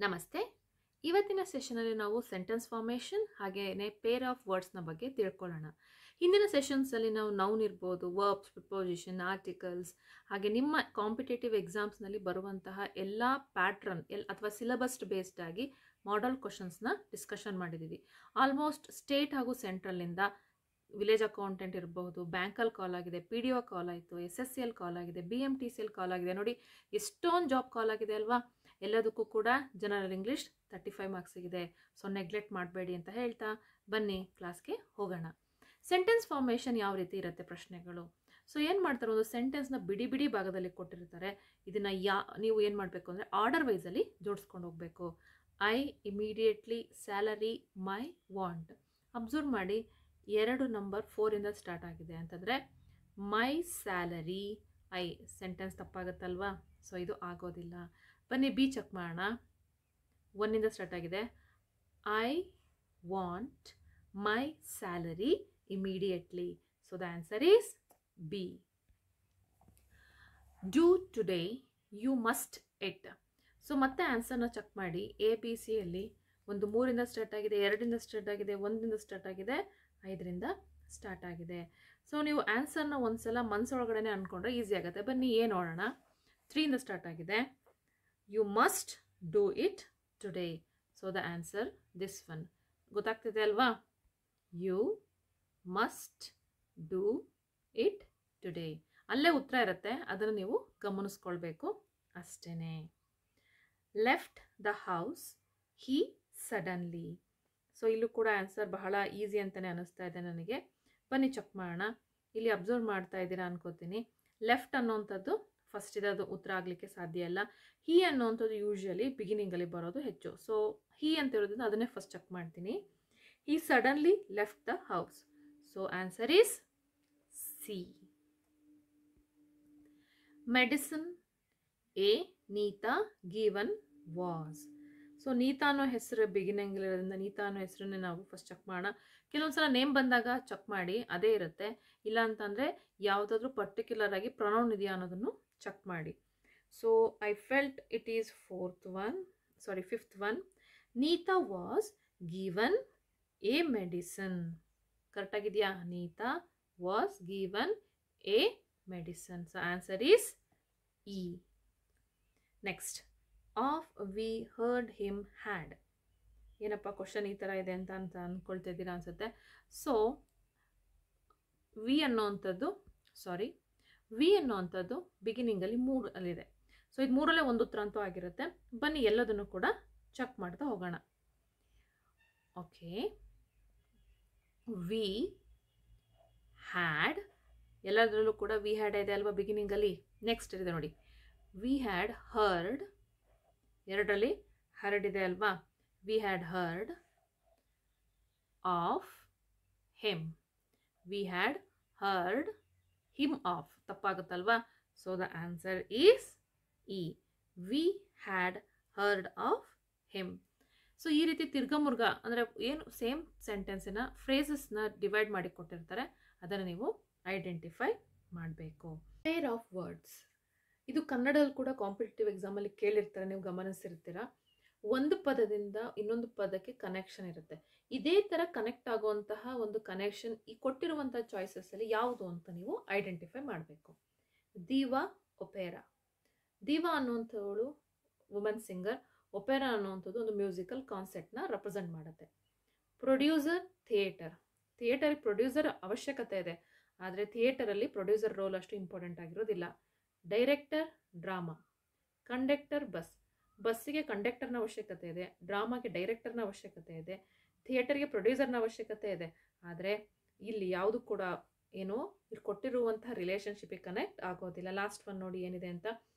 ನಮಸ್ತೆ. ಇವತ್ತಿನ ಸೆಷನಲ್ಲಿ ನಾವು ಸೆಂಟೆನ್ಸ್ ಫಾರ್ಮೇಷನ್ ಹಾಗೇನೆ ಪೇರ್ ಆಫ್ ವರ್ಡ್ಸ್ನ ಬಗ್ಗೆ ತಿಳ್ಕೊಳ್ಳೋಣ. ಹಿಂದಿನ ಸೆಷನ್ಸಲ್ಲಿ ನಾವು ನೌನ್ ಇರ್ಬೋದು, ವರ್ಬ್ಸ್, ಪ್ರಿಪೋಸಿಷನ್, ಆರ್ಟಿಕಲ್ಸ್ ಹಾಗೆ ನಿಮ್ಮ ಕಾಂಪಿಟೇಟಿವ್ ಎಕ್ಸಾಮ್ಸ್ನಲ್ಲಿ ಬರುವಂತಹ ಎಲ್ಲ ಪ್ಯಾಟ್ರನ್ ಅಥವಾ ಸಿಲೆಬಸ್ ಬೇಸ್ಡ್ ಆಗಿ ಮಾಡೆಲ್ ಕ್ವಶನ್ಸ್ನ ಡಿಸ್ಕಷನ್ ಮಾಡಿದ್ದೀವಿ. ಆಲ್ಮೋಸ್ಟ್ ಸ್ಟೇಟ್ ಹಾಗೂ ಸೆಂಟ್ರಲ್ನಿಂದ ವಿಲೇಜ್ ಅಕೌಂಟೆಂಟ್ ಇರಬಹುದು, ಬ್ಯಾಂಕಲ್ಲಿ ಕಾಲ್ ಆಗಿದೆ, ಪಿ ಡಿ ಒ ಕಾಲ್ ಆಯಿತು, SSC ಕಾಲ್ ಆಗಿದೆ, BMTC ಕಾಲ್ ಆಗಿದೆ. ನೋಡಿ ಎಷ್ಟೊಂದು ಜಾಬ್ ಕಾಲ್ ಆಗಿದೆ ಅಲ್ವಾ. ಎಲ್ಲದಕ್ಕೂ ಕೂಡ ಜನರಲ್ ಇಂಗ್ಲೀಷ್ 35 ಮಾರ್ಕ್ಸ್ ಸಿಗಿದೆ. ಸೊ ನೆಗ್ಲೆಕ್ಟ್ ಮಾಡಬೇಡಿ ಅಂತ ಹೇಳ್ತಾ ಬನ್ನಿ ಕ್ಲಾಸ್ಗೆ ಹೋಗೋಣ. ಸೆಂಟೆನ್ಸ್ ಫಾರ್ಮೇಷನ್ ಯಾವ ರೀತಿ ಇರುತ್ತೆ ಪ್ರಶ್ನೆಗಳು. ಸೊ ಏನು ಮಾಡ್ತಾರೆ, ಒಂದು ಸೆಂಟೆನ್ಸ್ನ ಬಿಡಿ ಬಿಡಿ ಭಾಗದಲ್ಲಿ ಕೊಟ್ಟಿರ್ತಾರೆ. ಇದನ್ನು ನೀವು ಏನು ಮಾಡಬೇಕು ಅಂದರೆ ಆರ್ಡರ್ ವೈಸಲ್ಲಿ ಜೋಡಿಸ್ಕೊಂಡು ಹೋಗಬೇಕು. I immediately, salary, my, want. Observe ಮಾಡಿ, 2 ನಂಬರ್ 4ಇಂದ ಸ್ಟಾರ್ಟ್ ಆಗಿದೆ ಅಂತಂದರೆ ಮೈ ಸ್ಯಾಲರಿ ಐ ಸೆಂಟೆನ್ಸ್ ತಪ್ಪಾಗುತ್ತಲ್ವಾ. ಸೊ ಇದು ಆಗೋದಿಲ್ಲ. ಬನ್ನಿ ಬಿ ಚೆಕ್ ಮಾಡೋಣ. 1ಇಂದ ಸ್ಟಾರ್ಟ್ ಆಗಿದೆ. I want my salary immediately. So the answer is B. Do today, you must it. So ಮತ್ತೆ ಆನ್ಸರ್ನ ಚೆಕ್ ಮಾಡಿ. ABCಯಲ್ಲಿ ಒಂದು 3ಇಂದ ಸ್ಟಾರ್ಟ್ ಆಗಿದೆ, 2ಇಂದ ಸ್ಟಾರ್ಟ್ ಆಗಿದೆ, 1ಇಂದ ಸ್ಟಾರ್ಟ್ ಆಗಿದೆ, 5ರಿಂದ ಸ್ಟಾರ್ಟ್ ಆಗಿದೆ. ಸೊ ನೀವು ಆನ್ಸರ್ನ ಒಂದ್ಸಲ ಮನಸ್ಸೊಳಗಡೆ ಅಂದ್ಕೊಂಡ್ರೆ ಈಸಿ ಆಗುತ್ತೆ. ಬನ್ನಿ ಏನು ನೋಡೋಣ. 3ಇಂದ ಸ್ಟಾರ್ಟ್ ಆಗಿದೆ. You must do it today. So the answer this one. ಗೊತ್ತಾಗ್ತಿದೆ ಅಲ್ವಾ. You must do it today. ಅಲ್ಲೇ ಉತ್ತರ ಇರುತ್ತೆ, ಅದನ್ನು ನೀವು ಗಮನಿಸ್ಕೊಳ್ಬೇಕು ಅಷ್ಟೇ. Left the house he suddenly. So ಇಲ್ಲೂ ಕೂಡ ಆನ್ಸರ್ ಬಹಳ ಈಸಿ ಅಂತಲೇ ಅನ್ನಿಸ್ತಾ ಇದೆ ನನಗೆ. ಬನ್ನಿ ಚೆಕ್ ಮಾಡೋಣ. ಇಲ್ಲಿ ಅಬ್ಸರ್ವ್ ಮಾಡ್ತಾ ಇದ್ದೀರಾ ಅನ್ಕೋತೀನಿ. ಲೆಫ್ಟ್ ಅನ್ನೋವಂಥದ್ದು ಫಸ್ಟ್ ಇರೋದು ಉತ್ತರ ಆಗಲಿಕ್ಕೆ ಸಾಧ್ಯ ಇಲ್ಲ. ಹಿ ಅನ್ನೋವಂಥದ್ದು ಯೂಶ್ವಲಿ ಬಿಗಿನಿಂಗಲ್ಲಿ ಬರೋದು ಹೆಚ್ಚು. ಸೊ ಹಿ ಅಂತ ಇರೋದ್ರಿಂದ ಅದನ್ನೇ ಫಸ್ಟ್ ಚೆಕ್ ಮಾಡ್ತೀನಿ. He suddenly left the house. So answer is C. Medicine a Neeta given was. So Neeta ಅನ್ನೋ ಹೆಸರು ಬಿಗಿನಿಂಗ್ ಇರೋದ್ರಿಂದ ನೀತಾ ಅನ್ನೋ ಹೆಸರನ್ನೇ ನಾವು ಫಸ್ಟ್ ಚೆಕ್ ಮಾಡೋಣ. ಕೆಲವೊಂದ್ಸಲ ನೇಮ್ ಬಂದಾಗ ಚೆಕ್ ಮಾಡಿ, ಅದೇ ಇರುತ್ತೆ. ಇಲ್ಲ ಅಂತಂದರೆ ಯಾವುದಾದ್ರೂ ಪರ್ಟಿಕ್ಯುಲರ್ ಆಗಿ ಪ್ರೊನೌನ್ ಇದೆಯಾ ಅನ್ನೋದನ್ನು ಚೆಕ್ ಮಾಡಿ. So I felt it is fifth one. Neeta was given a medicine. ಕರೆಕ್ಟಾಗಿದೆಯಾ? Neeta was given a medicine. So answer is E. Next, of we heard him had. ಏನಪ್ಪ ಕ್ವಶನ್ ಈ ಥರ ಇದೆ ಅಂತ ಅಂದ್ಕೊಳ್ತಿದ್ದೀರಾ ಅನ್ಸುತ್ತೆ. ಸೊ ವಿ ಅನ್ನೋವಂಥದ್ದು ಬಿಗಿನಿಂಗಲ್ಲಿ 3ಅಲ್ಲಿದೆ. ಸೊ ಇದು 3ರಲ್ಲೇ ಒಂದು ಉತ್ತರ ಅಂತೂ ಆಗಿರುತ್ತೆ. ಬನ್ನಿ ಎಲ್ಲದನ್ನು ಕೂಡ ಚೆಕ್ ಮಾಡ್ತಾ ಹೋಗೋಣ. ಓಕೆ, ವಿ ಹ್ಯಾಡ್, ಎಲ್ಲದರಲ್ಲೂ ಕೂಡ ವಿ ಹ್ಯಾಡ್ ಇದೆ ಅಲ್ವಾ ಬಿಗಿನಿಂಗಲ್ಲಿ. ನೆಕ್ಸ್ಟ್ ಇದೆ ನೋಡಿ, ವಿ ಹ್ಯಾಡ್ ಹರ್ಡ್, 2ರಲ್ಲಿ ಹರ್ಡ್ ಇದೆ ಅಲ್ವಾ. We had heard of him. We had heard him of. ತಪ್ಪಾಗುತ್ತಲ್ವಾ. So the answer is E. We had heard of him. So ಈ ರೀತಿ ತಿರ್ಗಮುರ್ಗ ಅಂದರೆ ಏನು ಸೇಮ್ ಸೆಂಟೆನ್ಸಿನ ಫ್ರೇಸಸ್ನ ಡಿವೈಡ್ ಮಾಡಿ ಕೊಟ್ಟಿರ್ತಾರೆ, ಅದನ್ನು ನೀವು ಐಡೆಂಟಿಫೈ ಮಾಡಬೇಕು. ಪೇರ್ ಆಫ್ ವರ್ಡ್ಸ್, ಇದು ಕನ್ನಡದಲ್ಲಿ ಕೂಡ ಕಾಂಪಿಟೇಟಿವ್ ಎಕ್ಸಾಮಲ್ಲಿ ಕೇಳಿರ್ತಾರೆ, ನೀವು ಗಮನಿಸಿರ್ತೀರ. ಒಂದು ಪದದಿಂದ ಇನ್ನೊಂದು ಪದಕ್ಕೆ ಕನೆಕ್ಷನ್ ಇರುತ್ತೆ. ಇದೇ ಥರ ಕನೆಕ್ಟ್ ಆಗುವಂತಹ ಒಂದು ಕನೆಕ್ಷನ್ ಈ ಕೊಟ್ಟಿರುವಂಥ ಚಾಯ್ಸಸ್ಸಲ್ಲಿ ಯಾವುದು ಅಂತ ನೀವು ಐಡೆಂಟಿಫೈ ಮಾಡಬೇಕು. Diva, opera. ದೀವಾ ಅನ್ನುವಂಥವಳು ವುಮೆನ್ ಸಿಂಗರ್, ಒಪೇರಾ ಅನ್ನುವಂಥದ್ದು ಒಂದು ಮ್ಯೂಸಿಕಲ್ ಕಾನ್ಸೆಪ್ಟ್ನ ರೆಪ್ರೆಸೆಂಟ್ ಮಾಡುತ್ತೆ. ಪ್ರೊಡ್ಯೂಸರ್, ಥಿಯೇಟರ್ ಪ್ರೊಡ್ಯೂಸರ್ ಅವಶ್ಯಕತೆ ಇದೆ, ಆದರೆ ಥಿಯೇಟರಲ್ಲಿ ಪ್ರೊಡ್ಯೂಸರ್ ರೋಲ್ ಅಷ್ಟು ಇಂಪಾರ್ಟೆಂಟ್ ಆಗಿರೋದಿಲ್ಲ. Director, drama. ಕಂಡಕ್ಟರ್, ಬಸ್ಸಿಗೆ ಕಂಡಕ್ಟರ್ನ ಅವಶ್ಯಕತೆ ಇದೆ, ಡ್ರಾಮಾಗೆ ಡೈರೆಕ್ಟರ್ನ ಅವಶ್ಯಕತೆ ಇದೆ, ಥಿಯೇಟರ್ಗೆ ಪ್ರೊಡ್ಯೂಸರ್ನ ಅವಶ್ಯಕತೆ ಇದೆ. ಆದರೆ ಇಲ್ಲಿ ಯಾವುದು ಕೂಡ ಏನೋ ಇಲ್ಲಿ ಕೊಟ್ಟಿರುವಂತಹ ರಿಲೇಷನ್ಶಿಪ್ಗೆ ಕನೆಕ್ಟ್ ಆಗೋದಿಲ್ಲ. ಲಾಸ್ಟ್ ಒನ್ ನೋಡಿ ಏನಿದೆ ಅಂತ.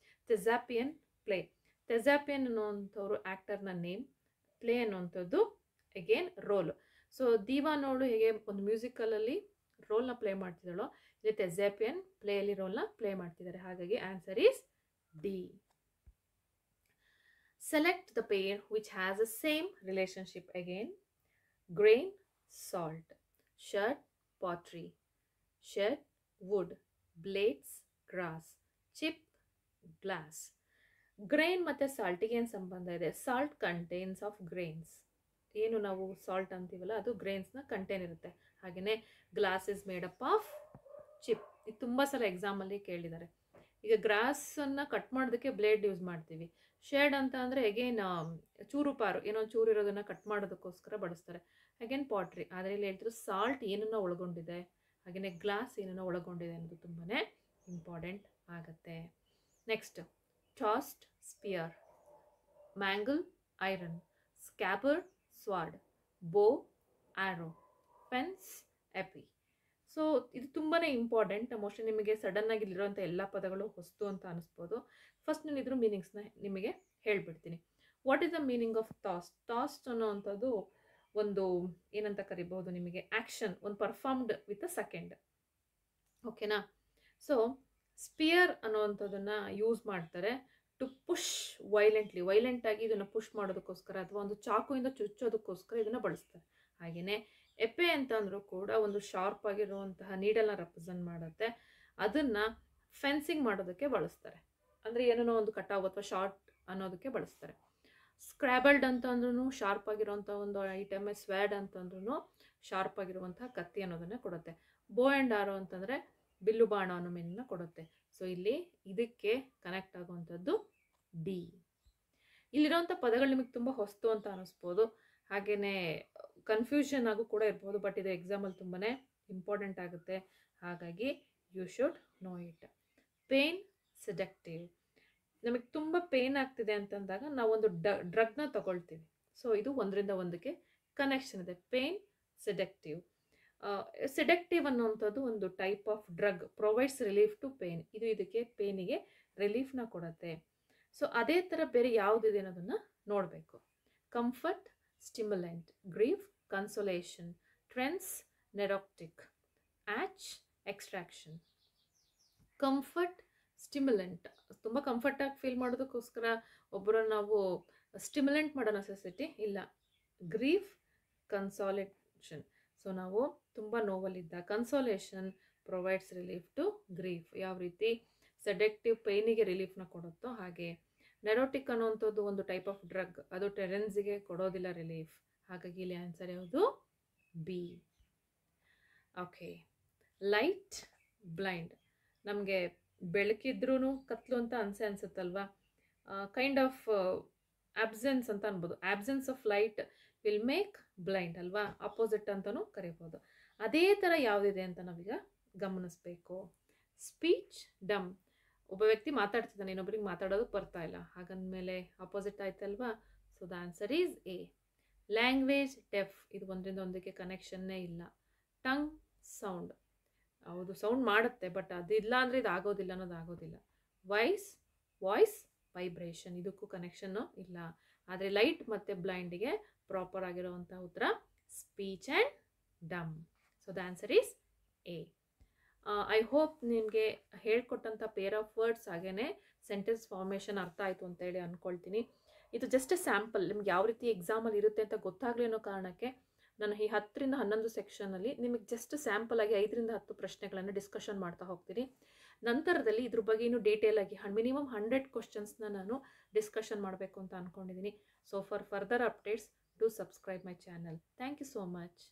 ಥೆಸಾಪಿಯನ್, ಪ್ಲೇ. ಥೆಸಾಪಿಯನ್ ಅನ್ನುವಂಥವ್ರು ಆ್ಯಕ್ಟರ್ನ ನೇಮ್, ಪ್ಲೇ ಅನ್ನುವಂಥದ್ದು ಅಗೇನ್ ರೋಲ್. ಸೊ ದೀವಾನೋಳು ಹೇಗೆ ಒಂದು ಮ್ಯೂಸಿಕಲಲ್ಲಿ ರೋಲ್ನ ಪ್ಲೇ ಮಾಡ್ತಿದ್ದಾಳೋ, ಇಲ್ಲಿ ಥೆಸಾಪಿಯನ್ ಪ್ಲೇಯಲ್ಲಿ ರೋಲ್ನ ಪ್ಲೇ ಮಾಡ್ತಿದ್ದಾರೆ. ಹಾಗಾಗಿ answer is D. Select the pair which has the same relationship again. Grain, salt. Shirt, pottery. Wood. Blades, grass. Chip, glass. Grain ಮತ್ತು ಸಾಲ್ಟಿಗೆ ಏನು ಸಂಬಂಧ ಇದೆ? Salt contains of grains. ಏನು ನಾವು ಸಾಲ್ಟ್ ಅಂತೀವಲ್ಲ ಅದು ಗ್ರೈನ್ಸ್ನ ಕಂಟೈನ್ ಇರುತ್ತೆ. ಹಾಗೆಯೇ glass is made up of chip. ಇದು ತುಂಬ ಸಲ ಎಕ್ಸಾಮಲ್ಲಿ ಕೇಳಿದ್ದಾರೆ. ಈಗ ಗ್ರಾಸನ್ನು ಕಟ್ ಮಾಡೋದಕ್ಕೆ ಬ್ಲೇಡ್ ಯೂಸ್ ಮಾಡ್ತೀವಿ. ಶೇಡ್ ಅಂತ ಅಂದರೆ ಅಗೇನ್ ಚೂರು ಪಾರು ಏನೋ ಚೂರು ಇರೋದನ್ನು ಕಟ್ ಮಾಡೋದಕ್ಕೋಸ್ಕರ ಬಳಸ್ತಾರೆ. Again pottery. ಆದರೆ ಇಲ್ಲಿ ಹೇಳ್ತಿರೋ ಸಾಲ್ಟ್ ಏನನ್ನ ಒಳಗೊಂಡಿದೆ, ಹಾಗೆಯೇ ಗ್ಲಾಸ್ ಏನನ್ನ ಒಳಗೊಂಡಿದೆ ಅನ್ನೋದು ತುಂಬಾ ಇಂಪಾರ್ಟೆಂಟ್ ಆಗುತ್ತೆ. Next, tossed spear, mangle iron, scabbard sword, bow arrow, pens AP. So ಇದು ತುಂಬಾ ಇಂಪಾರ್ಟೆಂಟ್. ಮೋಸ್ಟ್ಲಿ ನಿಮಗೆ ಸಡನ್ನಾಗಿ ಇಲ್ಲಿರುವಂಥ ಎಲ್ಲ ಪದಗಳು ಹೊಸ್ತು ಅಂತ ಅನಿಸ್ಬೋದು. ಫಸ್ಟ್ ನಾನು ಇದ್ರ ಮೀನಿಂಗ್ಸ್ನ ನಿಮಗೆ ಹೇಳ್ಬಿಡ್ತೀನಿ. What is the meaning of tossed? Tossed ಅನ್ನೋವಂಥದ್ದು ಒಂದು ಏನಂತ ಕರಿಬಹುದು ನಿಮಗೆ, ಆ್ಯಕ್ಷನ್, ಒಂದು ಪರ್ಫಾರ್ಮ್ಡ್ ವಿತ್ ಅ ಸೆಕೆಂಡ್. ಓಕೆನಾ? ಸೊ ಸ್ಪಿಯರ್ ಅನ್ನೋವಂಥದ್ದನ್ನು ಯೂಸ್ ಮಾಡ್ತಾರೆ ಟು ಪುಷ್ ವೈಲೆಂಟಾಗಿ ಇದನ್ನು ಪುಷ್ ಮಾಡೋದಕ್ಕೋಸ್ಕರ ಅಥವಾ ಒಂದು ಚಾಕುವಿಂದ ಚುಚ್ಚೋದಕ್ಕೋಸ್ಕರ ಇದನ್ನು ಬಳಸ್ತಾರೆ. ಹಾಗೆಯೇ ಎಪೆ ಅಂತ ಅಂದರೂ ಕೂಡ ಒಂದು ಶಾರ್ಪ್ ಆಗಿರುವಂತಹ ನೀಡಲ್ನ ರೆಪ್ರೆಸೆಂಟ್ ಮಾಡುತ್ತೆ. ಅದನ್ನು ಫೆನ್ಸಿಂಗ್ ಮಾಡೋದಕ್ಕೆ ಬಳಸ್ತಾರೆ. ಅಂದರೆ ಏನೋ ಒಂದು ಕಟಾವು ಅಥವಾ ಶಾರ್ಟ್ ಅನ್ನೋದಕ್ಕೆ ಬಳಸ್ತಾರೆ. ಸ್ಕ್ರಾಬಲ್ಡ್ ಅಂತ ಅಂದ್ರೂ ಶಾರ್ಪ್ ಆಗಿರುವಂಥ ಒಂದು ಐಟಮ್. ಸ್ವ್ಯಾಡ್ ಅಂತಂದ್ರೂ ಶಾರ್ಪ್ ಆಗಿರುವಂತಹ ಕತ್ತಿ ಅನ್ನೋದನ್ನು ಕೊಡುತ್ತೆ. ಬೋ ಆ್ಯಂಡ್ ಆರೋ ಅಂತಂದರೆ ಬಿಲ್ಲು ಬಾಣ ಅನ್ನೋ ಮೀನನ್ನು ಕೊಡುತ್ತೆ. ಸೊ ಇಲ್ಲಿ ಇದಕ್ಕೆ ಕನೆಕ್ಟ್ ಆಗುವಂಥದ್ದು ಡಿ. ಇಲ್ಲಿರೋಂಥ ಪದಗಳು ನಿಮಗೆ ತುಂಬ ಹೊಸ್ತು ಅಂತ ಅನ್ನಿಸ್ಬೋದು, ಹಾಗೆಯೇ ಕನ್ಫ್ಯೂಷನ್ ಆಗು ಕೂಡ ಇರ್ಬೋದು. ಬಟ್ ಇದು ಎಕ್ಸಾಮಲ್ಲಿ ತುಂಬಾ ಇಂಪಾರ್ಟೆಂಟ್ ಆಗುತ್ತೆ. ಹಾಗಾಗಿ you should know it. Pain sedative. ನಮಗೆ ತುಂಬ ಪೇನ್ ಆಗ್ತಿದೆ ಅಂತಂದಾಗ ನಾವೊಂದು ಡ್ರಗ್ನ ತಗೊಳ್ತೀವಿ. ಸೊ ಇದು ಒಂದರಿಂದ ಒಂದಕ್ಕೆ ಕನೆಕ್ಷನ್ ಇದೆ. ಪೇನ್ ಸೆಡೆಕ್ಟಿವ್. ಸೆಡೆಕ್ಟಿವ್ ಅನ್ನುವಂಥದ್ದು ಒಂದು type of drug, provides relief to pain. ಇದು ಇದಕ್ಕೆ ಪೇನಿಗೆ ರಿಲೀಫ್ನ ಕೊಡುತ್ತೆ. ಸೊ ಅದೇ ಥರ ಬೇರೆ ಯಾವುದಿದೆ ಅನ್ನೋದನ್ನು ನೋಡಬೇಕು. Comfort stimulant, grief consolation, trance narcotic, ache extraction. Comfort stimulant, ತುಂಬ ಕಂಫರ್ಟಾಗಿ ಫೀಲ್ ಮಾಡೋದಕ್ಕೋಸ್ಕರ ಒಬ್ಬರನ್ನು ನಾವು ಸ್ಟಿಮ್ಯುಲೆಂಟ್ ಮಾಡೋ ನೆಸೆಸಿಟಿ ಇಲ್ಲ. ಗ್ರೀಫ್ ಕನ್ಸಾಲೇಷನ್, ಸೊ ನಾವು ತುಂಬ ನೋವಲ್ಲಿದ್ದ. Consolation provides relief to grief. ಯಾವ ರೀತಿ ಸೆಡೆಕ್ಟಿವ್ ಪೇನಿಗೆ ರಿಲೀಫ್ನ ಕೊಡುತ್ತೋ ಹಾಗೆ ನೆರೋಟಿಕ್ ಅನ್ನೋವಂಥದ್ದು ಒಂದು ಟೈಪ್ ಆಫ್ ಡ್ರಗ್, ಅದು ಟೆರೆನ್ಸ್ಗೆ ಕೊಡೋದಿಲ್ಲ ರಿಲೀಫ್. ಹಾಗಾಗಿ ಇಲ್ಲಿ ಆನ್ಸರ್ ಯಾವುದು? ಬಿ. ಓಕೆ. Light blind. ನಮಗೆ ಬೆಳಕಿದ್ರೂ ಕತ್ಲು ಅಂತ ಅನ್ಸುತ್ತಲ್ವಾ? ಕೈಂಡ್ ಆಫ್ ಆಬ್ಸೆನ್ಸ್ ಅಂತ ಅನ್ಬೋದು. Absence of light will make blind ಅಲ್ವಾ? ಅಪೋಸಿಟ್ ಅಂತಲೂ ಕರಿಬೋದು. ಅದೇ ಥರ ಯಾವುದಿದೆ ಅಂತ ನಾವೀಗ ಗಮನಿಸಬೇಕು. ಸ್ಪೀಚ್ ಡಮ್. ಒಬ್ಬ ವ್ಯಕ್ತಿ ಮಾತಾಡ್ತಿದ್ದಾನೆ, ಇನ್ನೊಬ್ಬರಿಗೆ ಮಾತಾಡೋದಕ್ಕೆ ಬರ್ತಾ ಇಲ್ಲ, ಹಾಗಂದಮೇಲೆ ಅಪೋಸಿಟ್ ಆಯ್ತಲ್ವಾ? So the answer is A. Language deaf. ಇದು ಒಂದರಿಂದ ಒಂದಕ್ಕೆ ಕನೆಕ್ಷನ್ನೇ ಇಲ್ಲ. Tongue sound. ಹೌದು, ಸೌಂಡ್ ಮಾಡುತ್ತೆ, ಬಟ್ ಅದಿಲ್ಲ ಅಂದರೆ ಇದು ಆಗೋದಿಲ್ಲ ಅನ್ನೋದು ಆಗೋದಿಲ್ಲ. Voice vibration. ಇದಕ್ಕೂ ಕನೆಕ್ಷನ್ನು ಇಲ್ಲ. ಆದರೆ ಲೈಟ್ ಮತ್ತು ಬ್ಲೈಂಡಿಗೆ ಪ್ರಾಪರ್ ಆಗಿರುವಂಥ ಉತ್ತರ speech and dumb. So the answer is A. I hope ನಿಮಗೆ ಹೇಳ್ಕೊಟ್ಟಂಥ ಪೇರ್ ಆಫ್ ವರ್ಡ್ಸ್ ಹಾಗೆಯೇ ಸೆಂಟೆನ್ಸ್ ಫಾರ್ಮೇಷನ್ ಅರ್ಥ ಆಯಿತು ಅಂತೇಳಿ ಅಂದ್ಕೊಳ್ತೀನಿ. ಇದು ಜಸ್ಟ್ ಸ್ಯಾಂಪಲ್. ನಿಮ್ಗೆ ಯಾವ ರೀತಿ ಎಕ್ಸಾಮಲ್ಲಿ ಇರುತ್ತೆ ಅಂತ ಗೊತ್ತಾಗಲಿ ಅನ್ನೋ ಕಾರಣಕ್ಕೆ ನಾನು ಈ 10ರಿಂದ 11 ಸೆಕ್ಷನಲ್ಲಿ ನಿಮಗೆ ಜಸ್ಟ್ ಸ್ಯಾಂಪಲ್ ಆಗಿ 5ರಿಂದ 10 ಪ್ರಶ್ನೆಗಳನ್ನು ಡಿಸ್ಕಷನ್ ಮಾಡ್ತಾ ಹೋಗ್ತೀನಿ. ನಂತರದಲ್ಲಿ ಇದ್ರ ಬಗ್ಗೆ ಇನ್ನೂ ಡೀಟೇಲ್ ಆಗಿ ಮಿನಿಮಮ್ 100 ಕ್ವಶನ್ಸ್ನ ನಾನು ಡಿಸ್ಕಷನ್ ಮಾಡಬೇಕು ಅಂತ ಅಂದ್ಕೊಂಡಿದ್ದೀನಿ. So for further updates, do subscribe my channel. Thank you so much.